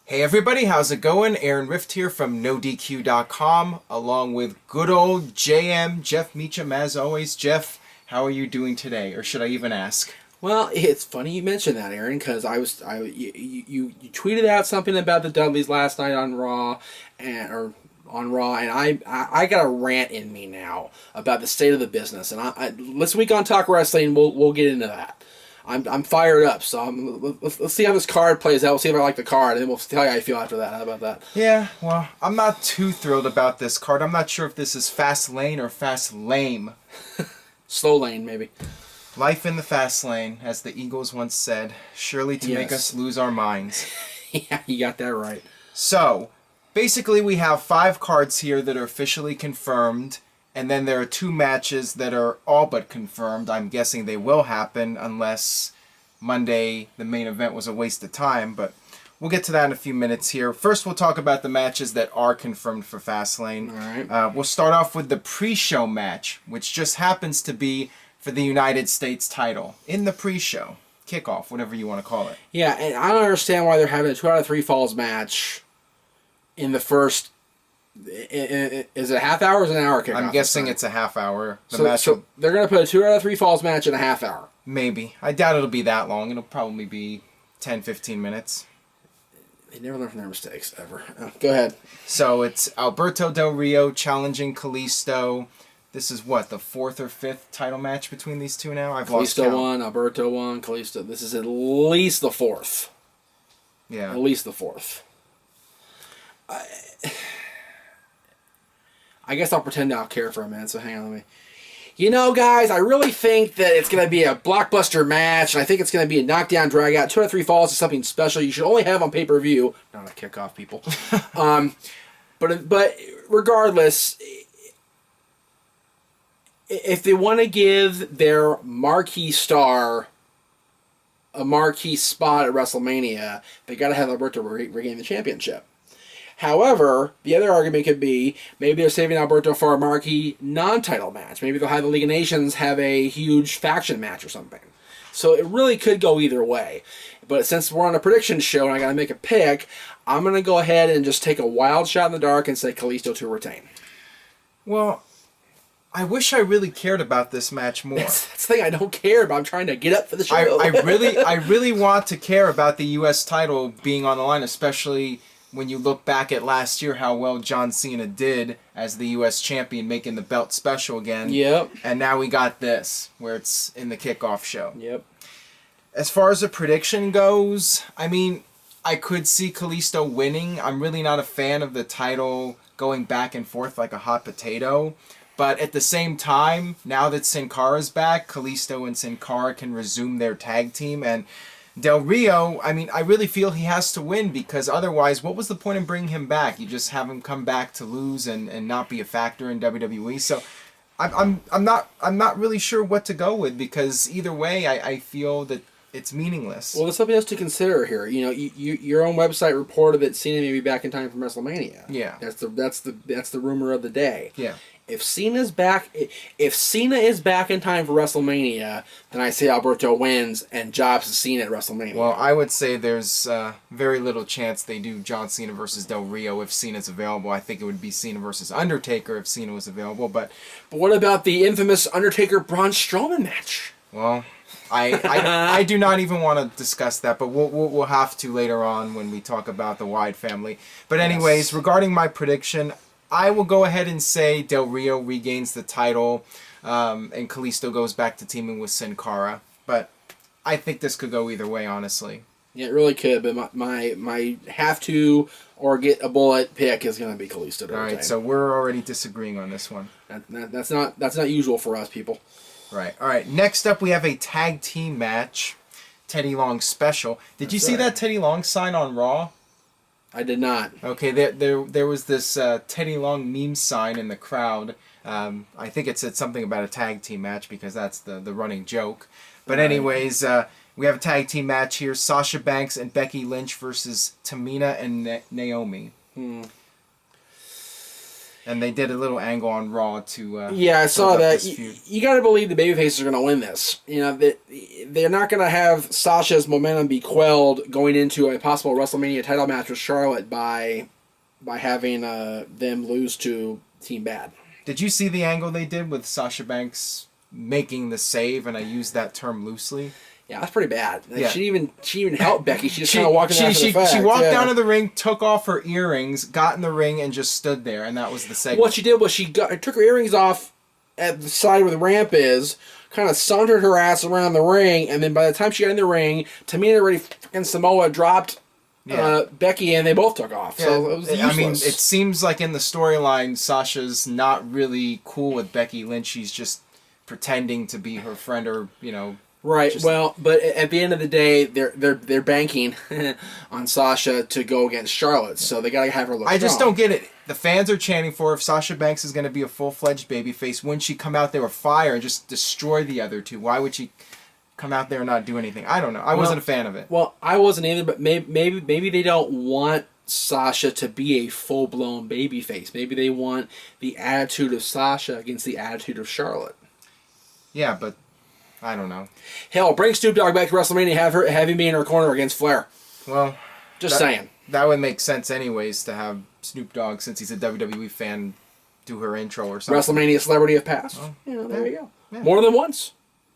Hey everybody, how's it going? Aaron Rift here from NoDQ.com, along with good old JM, Jeff Meacham, as always. Jeff, how are you doing today? Or should I even ask? Well, it's funny you mentioned that, Aaron, because you tweeted out something about the Dudleys last night on Raw, and I got a rant in me now about the state of the business, and this week on Talk Wrestling we'll get into that. I'm fired up, so let's see how this card plays out. We'll see if I like the card, and then we'll tell you how I feel after that. How about that? Yeah, well, I'm not too thrilled about this card. I'm not sure if this is Fast Lane or Fast Lame. Slow lane, maybe. Life in the fast lane, as the Eagles once said, surely to make us lose our minds. Yeah, you got that right. So, basically we have 5 cards here that are officially confirmed, and then there are 2 matches that are all but confirmed. I'm guessing they will happen unless Monday the main event was a waste of time, but we'll get to that in a few minutes here. First we'll talk about the matches that are confirmed for Fastlane. Alright. We'll start off with the pre-show match, which just happens to be for the United States title in the pre-show. Kickoff, whatever you want to call it. Yeah, and I don't understand why they're having a 2 out of 3 falls match in the first... Is it a half hour or is it an hour kickoff? I'm guessing it's a half hour. So they're going to put a 2 out of 3 falls match in a half hour. Maybe. I doubt it'll be that long. It'll probably be 10, 15 minutes. They never learn from their mistakes, ever. Oh, go ahead. So it's Alberto Del Rio challenging Kalisto. This is what, the 4th or 5th title match between these two now? I've lost count. Kalisto won, Alberto won, Kalisto. This is at least the 4th. Yeah. At least the 4th. I guess I'll pretend I'll care for a minute, so hang on, let me... You know, guys, I really think that it's going to be a blockbuster match, and I think it's going to be a knockdown, drag-out. 2 out of 3 falls is something special you should only have on pay-per-view. Not a kickoff, people. But regardless... If they want to give their marquee star a marquee spot at WrestleMania, they got to have Alberto regain the championship. However, the other argument could be maybe they're saving Alberto for a marquee non-title match. Maybe they'll have the League of Nations have a huge faction match or something. So it really could go either way. But since we're on a prediction show and I got to make a pick, I'm going to go ahead and just take a wild shot in the dark and say Kalisto to retain. Well, I wish I really cared about this match more. That's the thing, I don't care, but I'm trying to get up for the show. I really want to care about the U.S. title being on the line, especially when you look back at last year, how well John Cena did as the U.S. champion, making the belt special again. Yep. And now we got this, where it's in the kickoff show. Yep. As far as the prediction goes, I mean, I could see Kalisto winning. I'm really not a fan of the title going back and forth like a hot potato. But at the same time, now that Sin Cara's back, Kalisto and Sin Cara can resume their tag team. And Del Rio, I mean, I really feel he has to win, because otherwise, what was the point in bringing him back? You just have him come back to lose and not be a factor in WWE. So I'm not really sure what to go with, because either way, I feel that it's meaningless. Well, there's something else to consider here. You know, your own website reported that Cena may be back in time for WrestleMania. Yeah. That's the rumor of the day. Yeah. If Cena is back in time for WrestleMania, then I say Alberto wins and jobs to Cena at WrestleMania. Well, I would say there's very little chance they do John Cena versus Del Rio if Cena's available. I think it would be Cena versus Undertaker if Cena was available. But what about the infamous Undertaker-Braun Strowman match? Well, I do not even want to discuss that, but we'll have to later on when we talk about the Wyatt family. But anyways, regarding my prediction, I will go ahead and say Del Rio regains the title, and Kalisto goes back to teaming with Sin Cara. But I think this could go either way, honestly. Yeah, it really could, but my have to or get a bullet pick is going to be Kalisto. All right, so we're already disagreeing on this one. That's not usual for us, people. Right. All right. Next up, we have a tag team match, Teddy Long special. Did you see that Teddy Long sign on Raw? I did not. Okay, there was this Teddy Long meme sign in the crowd. I think it said something about a tag team match, because that's the running joke. But anyways, we have a tag team match here. Sasha Banks and Becky Lynch versus Tamina and Naomi. And they did a little angle on Raw to Yeah, I saw build up that. this feud. You got to believe the babyfaces are going to win this. You know, they're not going to have Sasha's momentum be quelled going into a possible WrestleMania title match with Charlotte by having them lose to Team Bad. Did you see the angle they did with Sasha Banks making the save? And I use that term loosely. Yeah, that's pretty bad. Like, Yeah. She even helped Becky. She just kind of walked in after the fact. She walked Yeah. down to the ring, took off her earrings, got in the ring, and just stood there, and that was the segment. What she did was she took her earrings off at the side where the ramp is, kind of sauntered her ass around the ring, and then by the time she got in the ring, Tamina and Samoa dropped Becky, and they both took off. So it was useless. I mean, it seems like in the storyline, Sasha's not really cool with Becky Lynch. She's just pretending to be her friend, or right. just- Well, but at the end of the day, they're banking on Sasha to go against Charlotte, so they gotta have her look I just strong. don't get it. The fans are chanting for her. If Sasha Banks is going to be a full-fledged babyface, wouldn't she come out there with fire and just destroy the other two? Why would she come out there and not do anything? I don't know. I wasn't a fan of it. Well, I wasn't either, but maybe they don't want Sasha to be a full-blown babyface. Maybe they want the attitude of Sasha against the attitude of Charlotte. Yeah, but I don't know. Hell, bring Snoop Dogg back to WrestleMania, have him be in her corner against Flair. Well, Just saying. That would make sense anyways, to have Snoop Dogg, since he's a WWE fan, do her intro or something. WrestleMania Celebrity of Past. Oh, There you go. Yeah. More than once.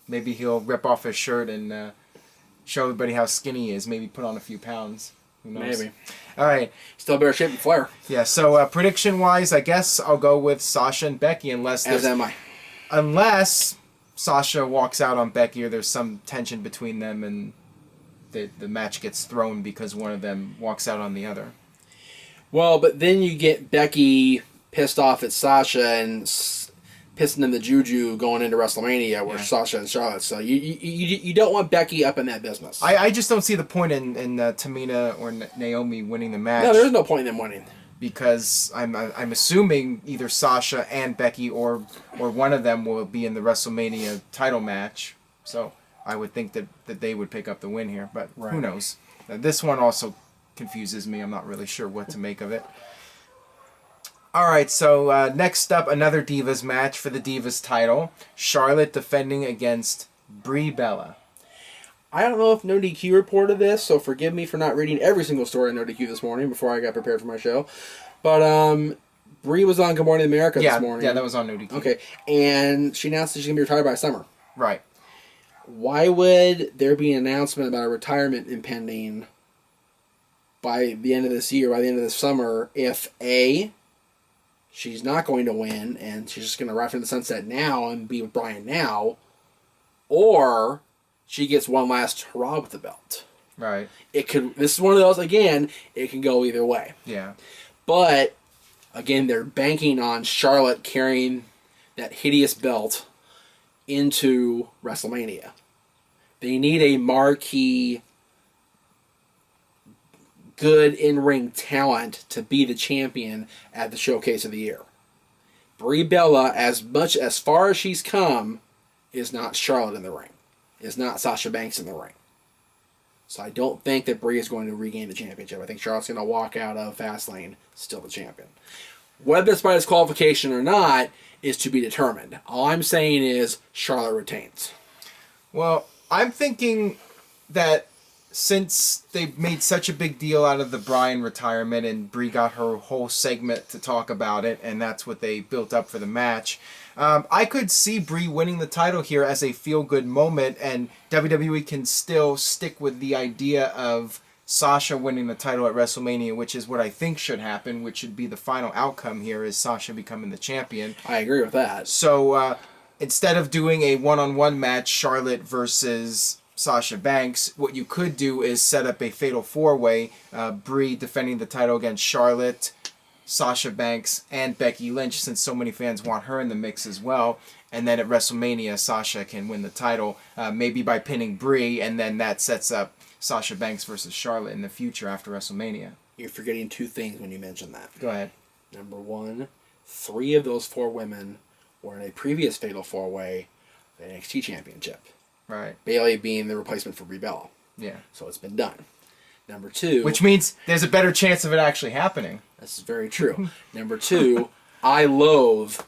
Maybe he'll rip off his shirt and show everybody how skinny he is. Maybe put on a few pounds. Who knows? Maybe. All right. Still better shape than Flair. Yeah, so prediction-wise, I guess I'll go with Sasha and Becky, As am I. unless Sasha walks out on Becky, or there's some tension between them and the match gets thrown because one of them walks out on the other. Well, but then you get Becky pissed off at Sasha and pissing in the juju going into WrestleMania with Sasha and Charlotte. So you don't want Becky up in that business. I just don't see the point in Tamina or Naomi winning the match. No, there's no point in them winning. Because I'm assuming either Sasha and Becky or one of them will be in the WrestleMania title match. So I would think that they would pick up the win here, but who knows? Now, this one also confuses me. I'm not really sure what to make of it. All right, so next up, another Divas match for the Divas title. Charlotte defending against Brie Bella. I don't know if No DQ reported this, so forgive me for not reading every single story on No DQ this morning before I got prepared for my show. But Brie was on Good Morning America this morning. Yeah, that was on No DQ. Okay, and she announced that she's going to be retired by summer. Right. Why would there be an announcement about a retirement impending by the end of this year, by the end of this summer, if A, she's not going to win and she's just going to ride from the sunset now and be with Bryan now, or she gets one last hurrah with the belt? Right. This is one of those, again, it can go either way. Yeah. But, again, they're banking on Charlotte carrying that hideous belt into WrestleMania. They need a marquee, good in-ring talent to be the champion at the Showcase of the Year. Brie Bella, as far as she's come, is not Charlotte in the ring. Is not Sasha Banks in the ring. So I don't think that Brie is going to regain the championship. I think Charlotte's going to walk out of Fast Lane still the champion. Whether it's by disqualification or not is to be determined. All I'm saying is Charlotte retains. Well, I'm thinking that since they made such a big deal out of the Bryan retirement and Brie got her whole segment to talk about it, and that's what they built up for the match, I could see Brie winning the title here as a feel-good moment, and WWE can still stick with the idea of Sasha winning the title at WrestleMania, which is what I think should happen, which should be the final outcome here, is Sasha becoming the champion. I agree with that. So instead of doing a one-on-one match, Charlotte versus Sasha Banks, what you could do is set up a fatal four-way, Brie defending the title against Charlotte, Sasha Banks, and Becky Lynch, since so many fans want her in the mix as well. And then at WrestleMania, Sasha can win the title, maybe by pinning Brie, and then that sets up Sasha Banks versus Charlotte in the future after WrestleMania. You're forgetting two things when you mention that. Go ahead. Number one, 3 of those 4 women were in a previous Fatal 4-Way, the NXT Championship. Right. Bayley being the replacement for Brie Bella. Yeah. So it's been done. Number 2... Which means there's a better chance of it actually happening. This is very true. Number 2, I loathe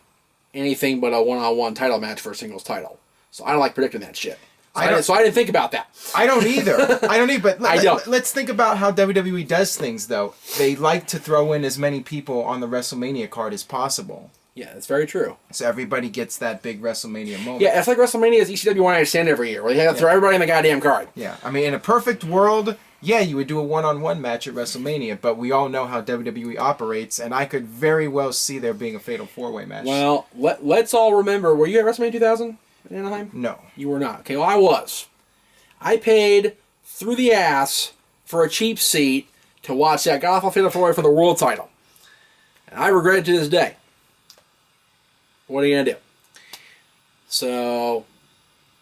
anything but a one-on-one title match for a singles title. So I don't like predicting that shit. So I didn't think about that. I don't either. But I don't. Let's think about how WWE does things, though. They like to throw in as many people on the WrestleMania card as possible. Yeah, that's very true. So everybody gets that big WrestleMania moment. Yeah, it's like WrestleMania's ECW One Night Stand every year, where you have to throw everybody in the goddamn card. Yeah, I mean, in a perfect world, yeah, you would do a one-on-one match at WrestleMania, but we all know how WWE operates, and I could very well see there being a fatal four-way match. Well, let's all remember, were you at WrestleMania 2000 in Anaheim? No. You were not. Okay, well, I was. I paid through the ass for a cheap seat to watch that god-awful fatal four-way for the world title. And I regret it to this day. What are you going to do? So,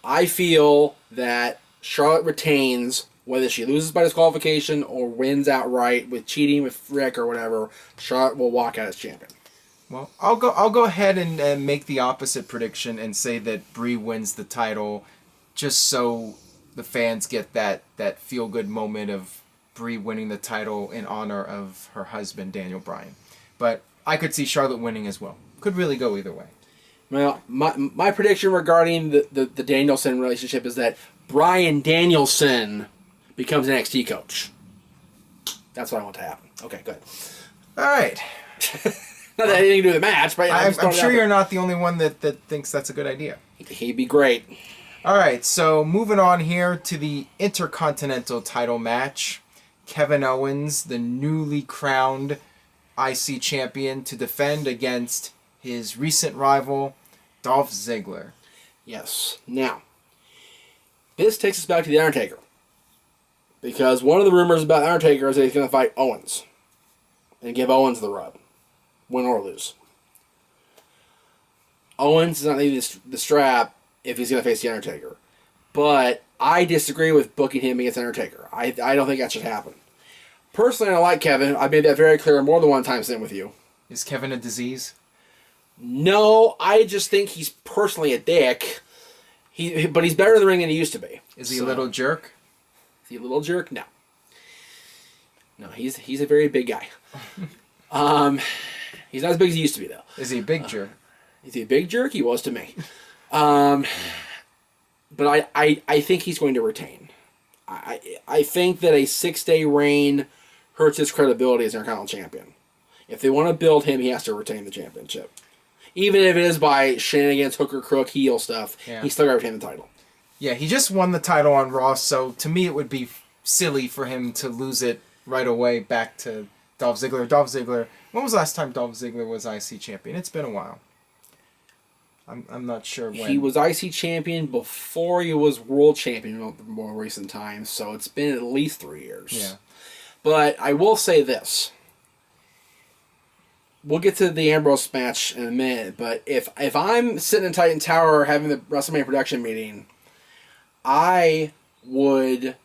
I feel that Charlotte retains, whether she loses by disqualification or wins outright with cheating with Rick or whatever. Charlotte will walk out as champion. Well, I'll go ahead and make the opposite prediction and say that Brie wins the title, just so the fans get that feel-good moment of Brie winning the title in honor of her husband, Daniel Bryan. But I could see Charlotte winning as well. Could really go either way. Well, my prediction regarding the Danielson relationship is that Bryan Danielson becomes an NXT coach. That's what I want to happen. Okay, good. All right. Not that anything to do with the match, but I'm sure you're not the only one that thinks that's a good idea. He'd be great. All right, so moving on here to the Intercontinental title match. Kevin Owens, the newly crowned IC champion, to defend against his recent rival, Dolph Ziggler. Yes. Now, this takes us back to The Undertaker. Because one of the rumors about The Undertaker is that he's going to fight Owens. And give Owens the rub. Win or lose. Owens does not need the strap if he's going to face The Undertaker. But I disagree with booking him against The Undertaker. I don't think that should happen. Personally, I don't like Kevin. I've made that very clear more than one time sitting with you. Is Kevin a disease? No, I just think he's personally a dick. But he's better in the ring than he used to be. Is he a little jerk? Is he a little jerk? No. No, he's a very big guy. He's not as big as he used to be, though. Is he a big jerk? Is he a big jerk? He was to me. But I think he's going to retain. I think that a 6-day reign hurts his credibility as Intercontinental Champion. If they want to build him, he has to retain the championship. Even if it is by shenanigans, hooker, crook, heel stuff, he's still got to retain the title. Yeah, he just won the title on Raw, so to me it would be silly for him to lose it right away back to Dolph Ziggler. Dolph Ziggler, when was the last time Dolph Ziggler was IC champion? It's been a while. I'm not sure when. He was IC champion before he was world champion in more recent times, so it's been at least 3 years. Yeah. But I will say this. We'll get to the Ambrose match in a minute, but if I'm sitting in Titan Tower having the WrestleMania production meeting, I would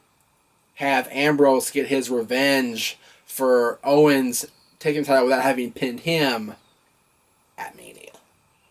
have Ambrose get his revenge for Owens taking the title without having pinned him at Mania.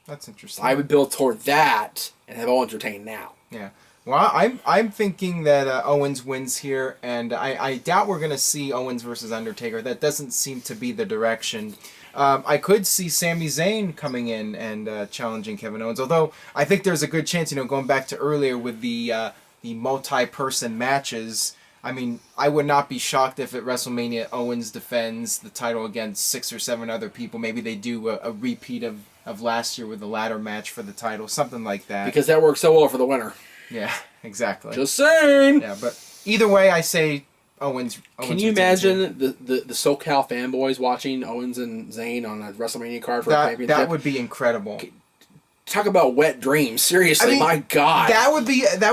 That's interesting. I would build toward that and have Owens retain now. Yeah. Well, I'm thinking that Owens wins here, and I doubt we're going to see Owens versus Undertaker. That doesn't seem to be the direction. I could see Sami Zayn coming in and challenging Kevin Owens, although I think there's a good chance, going back to earlier with the multi-person matches. I mean, I would not be shocked if at WrestleMania Owens defends the title against 6 or 7 other people. Maybe they do a repeat of last year with the ladder match for the title, something like that. Because that works so well for the winner. Yeah, exactly. Just saying. Yeah, but either way, I say Owens. Can you imagine the SoCal fanboys watching Owens and Zayn on a WrestleMania card for a championship? That would be incredible. Talk about wet dreams. Seriously, I mean, my God. That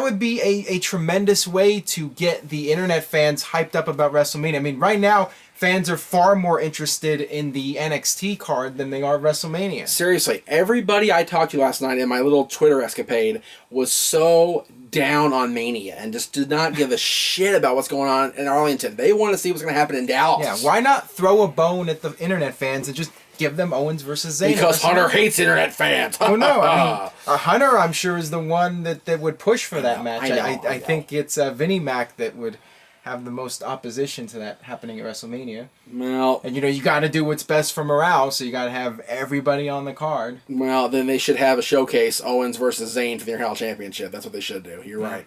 would be a tremendous way to get the internet fans hyped up about WrestleMania. I mean, right now, fans are far more interested in the NXT card than they are WrestleMania. Seriously, everybody I talked to last night in my little Twitter escapade was so down on Mania and just did not give a shit about what's going on in Arlington. They want to see what's going to happen in Dallas. Yeah, why not throw a bone at the internet fans and just give them Owens versus Zayn? Because Hunter hates internet fans. Oh no, I mean, Hunter, I'm sure, is the one that would push for that match. I think it's Vinnie Mac that would have the most opposition to that happening at WrestleMania. Well, And you got to do what's best for morale, so you got to have everybody on the card. then they should have a showcase, Owens versus Zayn for the Intercontinental Championship. That's what they should do. You're right.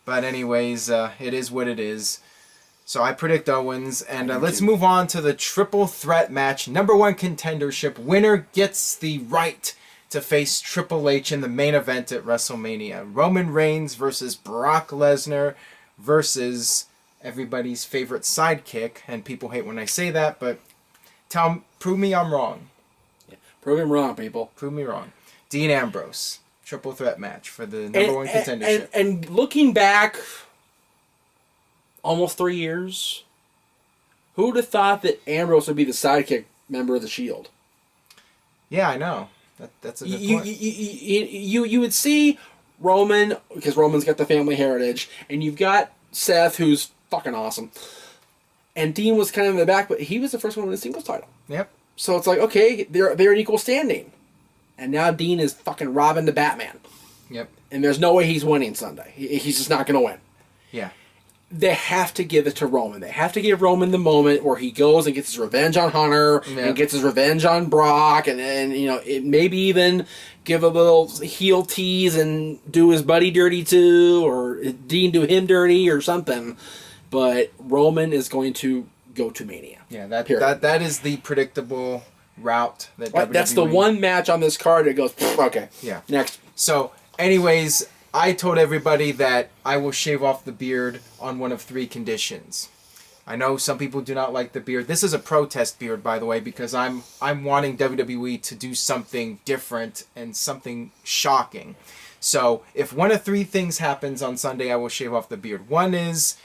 But anyways, it is what it is. So I predict Owens, and let's move on to the triple threat match. Number 1 contendership. Winner gets the right to face Triple H in the main event at WrestleMania. Roman Reigns versus Brock Lesnar versus everybody's favorite sidekick. And people hate when I say that, but prove me I'm wrong. Yeah. Prove him wrong, people. Prove me wrong. Dean Ambrose. Triple threat match for the number 1 contendership. And looking back almost 3 years, who would have thought that Ambrose would be the sidekick member of the Shield? Yeah, I know. That's a good point. You would see Roman, because Roman's got the family heritage, and you've got Seth, who's fucking awesome. And Dean was kind of in the back, but he was the first one to win a singles title. Yep. So it's like, okay, they're in equal standing. And now Dean is fucking robbing the Batman. Yep. And there's no way he's winning Sunday. He's just not going to win. Yeah. They have to give it to Roman. They have to give Roman the moment where he goes and gets his revenge on Hunter and gets his revenge on Brock, and then maybe even give a little heel tease and do his buddy dirty too, or Dean do him dirty or something. But Roman is going to go to Mania. Yeah, that is the predictable route that WWE... That's the one match on this card that goes, okay. Yeah. Next. So, anyways, I told everybody that I will shave off the beard on one of 3 conditions. I know some people do not like the beard. This is a protest beard, by the way, because I'm wanting WWE to do something different and something shocking. So, if one of 3 things happens on Sunday, I will shave off the beard. One is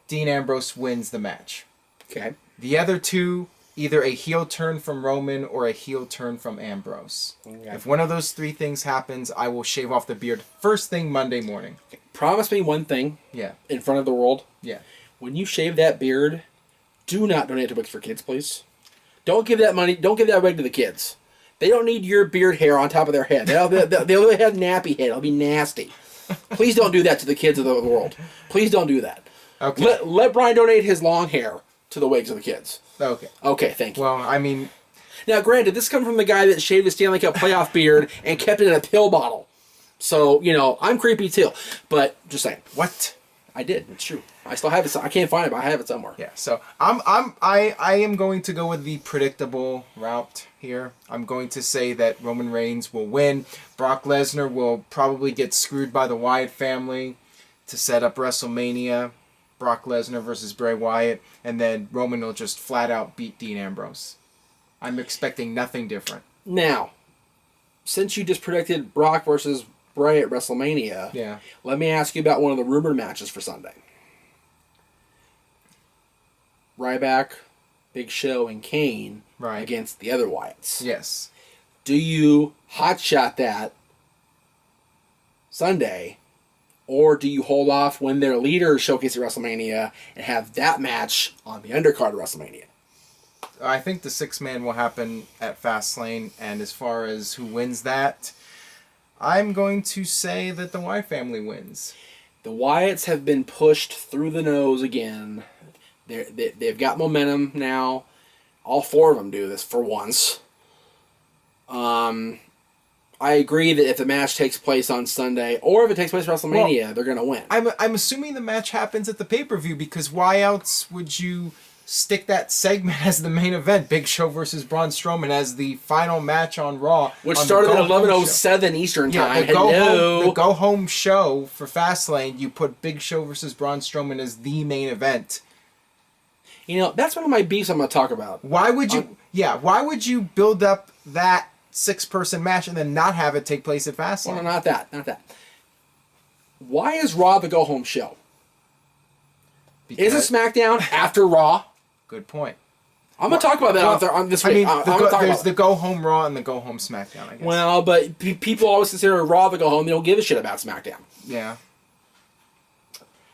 Dean Ambrose wins the match. Okay. The other 2, either a heel turn from Roman or a heel turn from Ambrose. Okay. If one of those 3 things happens, I will shave off the beard first thing Monday morning. Okay. Promise me one thing. Yeah. In front of the world. Yeah. When you shave that beard, do not donate to Wigs for Kids, please. Don't give that money. Don't give that wig to the kids. They don't need your beard hair on top of their head. They'll have nappy head. It'll be nasty. Please don't do that to the kids of the world. Please don't do that. Okay. Let Brian donate his long hair to the wigs of the kids. Okay. Okay, thank you. Well, I mean... Now, granted, this comes from the guy that shaved his Stanley Cup playoff beard and kept it in a pill bottle. So, I'm creepy too. But, just saying. What? I did. It's true. I still have it. I can't find it, but I have it somewhere. Yeah, so I am going to go with the predictable route here. I'm going to say that Roman Reigns will win. Brock Lesnar will probably get screwed by the Wyatt family to set up WrestleMania. Brock Lesnar versus Bray Wyatt, and then Roman will just flat out beat Dean Ambrose. I'm expecting nothing different. Now, since you just predicted Brock versus Bray at WrestleMania, let me ask you about one of the rumored matches for Sunday. Ryback, Big Show, and Kane against the other Wyatts. Yes. Do you hotshot that Sunday, or do you hold off when their leaders showcase at WrestleMania and have that match on the undercard of WrestleMania? I think the 6-man will happen at Fast Lane, and as far as who wins that, I'm going to say that the Wyatt family wins. The Wyatts have been pushed through the nose again. They've got momentum now. All 4 of them do this for once. I agree that if the match takes place on Sunday, or if it takes place at WrestleMania, they're going to win. I'm assuming the match happens at the pay-per-view, because why else would you stick that segment as the main event? Big Show versus Braun Strowman as the final match on Raw. Which started at 11:07 Eastern Time. The go-home show for Fastlane, you put Big Show versus Braun Strowman as the main event. That's one of my beefs I'm going to talk about. Why would you build up that 6-person match and then not have it take place at Fastlane? Well, not that. Why is Raw the go-home show? Is it SmackDown after Raw? Good point. I'm going to talk about that on this week. There's the go-home Raw and the go-home SmackDown, I guess. Well, but people always consider Raw the go-home. They don't give a shit about SmackDown. Yeah.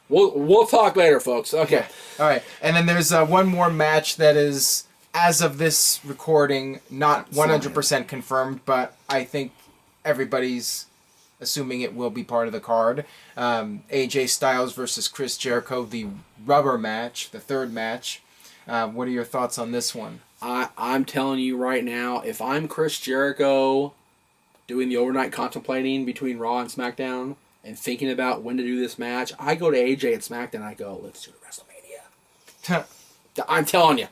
We'll talk later, folks. Okay. All right. And then there's one more match that is, as of this recording, not 100% confirmed, but I think everybody's assuming it will be part of the card. AJ Styles versus Chris Jericho, the rubber match, the third match. What are your thoughts on this one? I'm telling you right now, if I'm Chris Jericho doing the overnight contemplating between Raw and SmackDown and thinking about when to do this match, I go to AJ at SmackDown and I go, let's do WrestleMania. I'm telling you.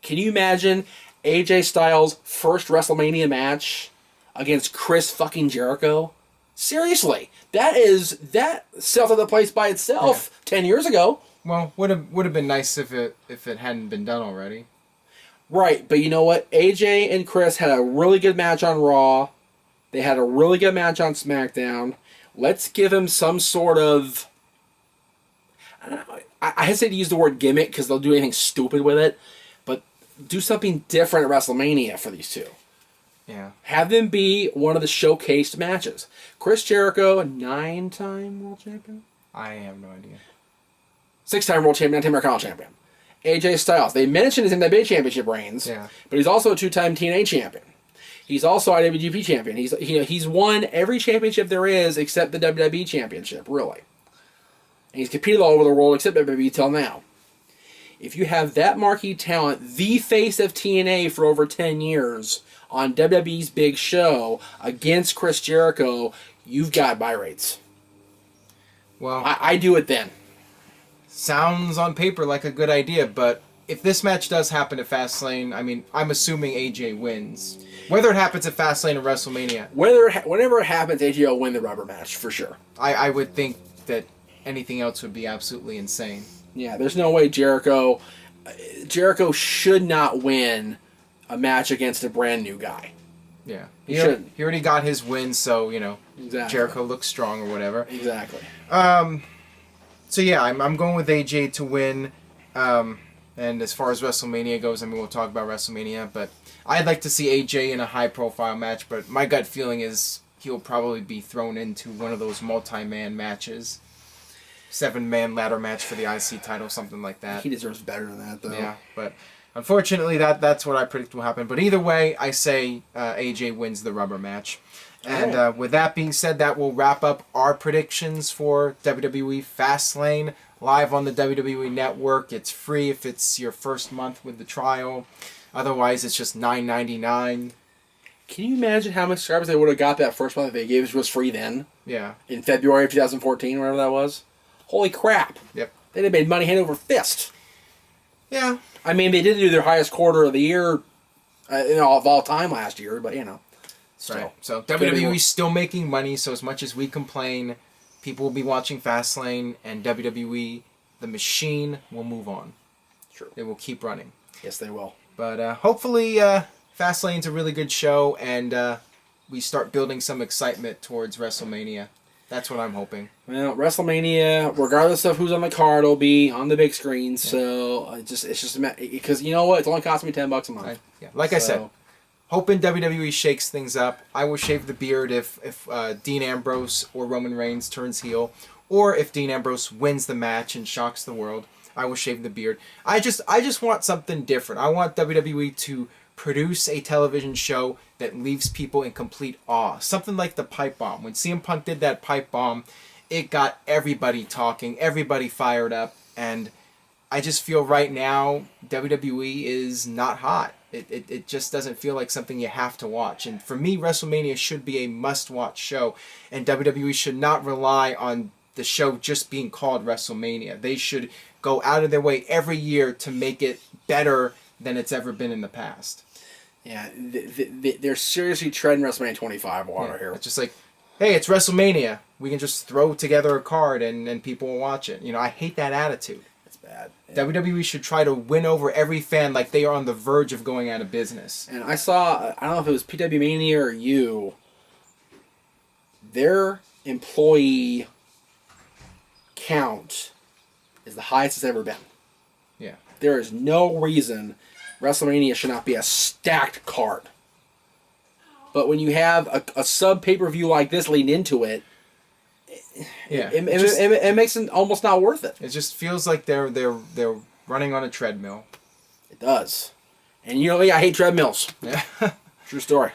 Can you imagine AJ Styles' first WrestleMania match against Chris fucking Jericho? Seriously. That sells out the place by itself 10 years ago. Well, would have been nice if it hadn't been done already. Right, but you know what? AJ and Chris had a really good match on Raw. They had a really good match on SmackDown. Let's give him some sort of... I hesitate to use the word gimmick because they'll do anything stupid with it, but do something different at WrestleMania for these two. Yeah. Have them be one of the showcased matches. Chris Jericho, a 9-time world champion? I have no idea. 6-time world champion, 9-time American champion. AJ Styles. They mentioned his NWA championship reigns, but he's also a 2-time TNA champion. He's also IWGP champion. He's won every championship there is except the WWE championship, really. And he's competed all over the world except WWE till now. If you have that marquee talent, the face of TNA for over 10 years, on WWE's big show against Chris Jericho, you've got buy rates. Well, I do it then. Sounds on paper like a good idea, but if this match does happen at Fastlane, I mean, I'm assuming AJ wins. Whether it happens at Fastlane or WrestleMania. Whenever it happens, AJ will win the rubber match, for sure. I would think that anything else would be absolutely insane. Yeah, there's no way Jericho should not win a match against a brand new guy. Yeah. He shouldn't. He already got his win, so, Exactly. Jericho looks strong or whatever. Exactly. So yeah, I'm going with AJ to win. And as far as WrestleMania goes, I mean, we'll talk about WrestleMania, but I'd like to see AJ in a high-profile match, but my gut feeling is he'll probably be thrown into one of those multi-man matches. 7-man ladder match for the IC title, something like that. He deserves better than that, though. Yeah, but unfortunately, that's what I predict will happen. But either way, I say AJ wins the rubber match. And with that being said, that will wrap up our predictions for WWE Fast Lane live on the WWE Network. It's free if it's your first month with the trial. Otherwise, it's just $9.99. Can you imagine how much subscribers they would have got that first month if they gave it was free then? Yeah. In February of 2014, whatever that was? Holy crap. Yep. They'd have made money hand over fist. Yeah. I mean, they did do their highest quarter of the year of all time last year, but, Still. Right. So WWE's still making money, so as much as we complain, people will be watching Fastlane, and WWE, the machine, will move on. True. They will keep running. Yes, they will. But hopefully Fastlane's a really good show, and we start building some excitement towards WrestleMania. That's what I'm hoping. Well, WrestleMania, regardless of who's on the card, will be on the big screen, so it's just because you know what? It's only costing me $10 a month. Like I said, hoping WWE shakes things up. I will shave the beard if Dean Ambrose or Roman Reigns turns heel, or if Dean Ambrose wins the match and shocks the world. I will shave the beard. I just want something different. I want WWE to produce a television show that leaves people in complete awe. Something like the pipe bomb. When CM Punk did that pipe bomb, it got everybody talking, everybody fired up, and I just feel right now WWE is not hot. It just doesn't feel like something you have to watch. And for me, WrestleMania should be a must-watch show, and WWE should not rely on the show just being called WrestleMania. They should go out of their way every year to make it better than it's ever been in the past. Yeah, they're seriously treading WrestleMania 25 water here. It's just like, hey, it's WrestleMania. We can just throw together a card and people will watch it. I hate that attitude. It's bad. Yeah. WWE should try to win over every fan like they are on the verge of going out of business. And I saw, I don't know if it was PW Mania or you, their employee count is the highest it's ever been. Yeah. There is no reason WrestleMania should not be a stacked card. But when you have a sub pay-per-view like this leading into it, it makes it almost not worth it. It just feels like they're running on a treadmill. It does. And I hate treadmills. Yeah. True story.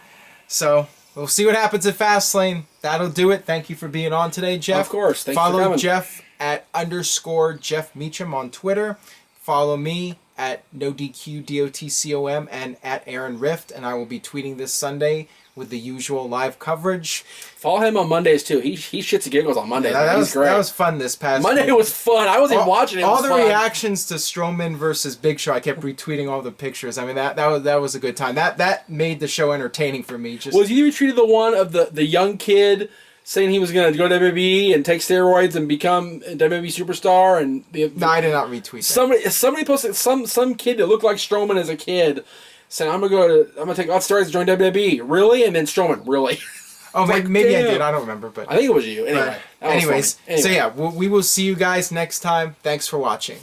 So, we'll see what happens at Fastlane. That'll do it. Thank you for being on today, Jeff. Of course. Thanks for Follow coming. Jeff at _Jeff Meacham on Twitter. Follow me at NoDQDOTCOM and at Aaron Rift, and I will be tweeting this Sunday with the usual live coverage. Follow him on Mondays too. He shits and giggles on Mondays. Yeah, He's great. That was fun this past Monday week. was fun. I wasn't even watching it. All was the fun. reactions to Strowman versus Big Show, I kept retweeting all the pictures. I mean, that was a good time. That made the show entertaining for me. Was you retweeted the one of the young kid saying he was going to go to WWE and take steroids and become a WWE superstar? And No, I did not retweet that. Somebody posted some kid that looked like Strowman as a kid saying, "I'm gonna take off steroids and join WWE." Really? And then Strowman, really? Oh, Like, maybe I damn. did. I don't remember, but I think it was you. Anyway. That was anyways, funny. Anyway. so yeah, we will see you guys next time. Thanks for watching.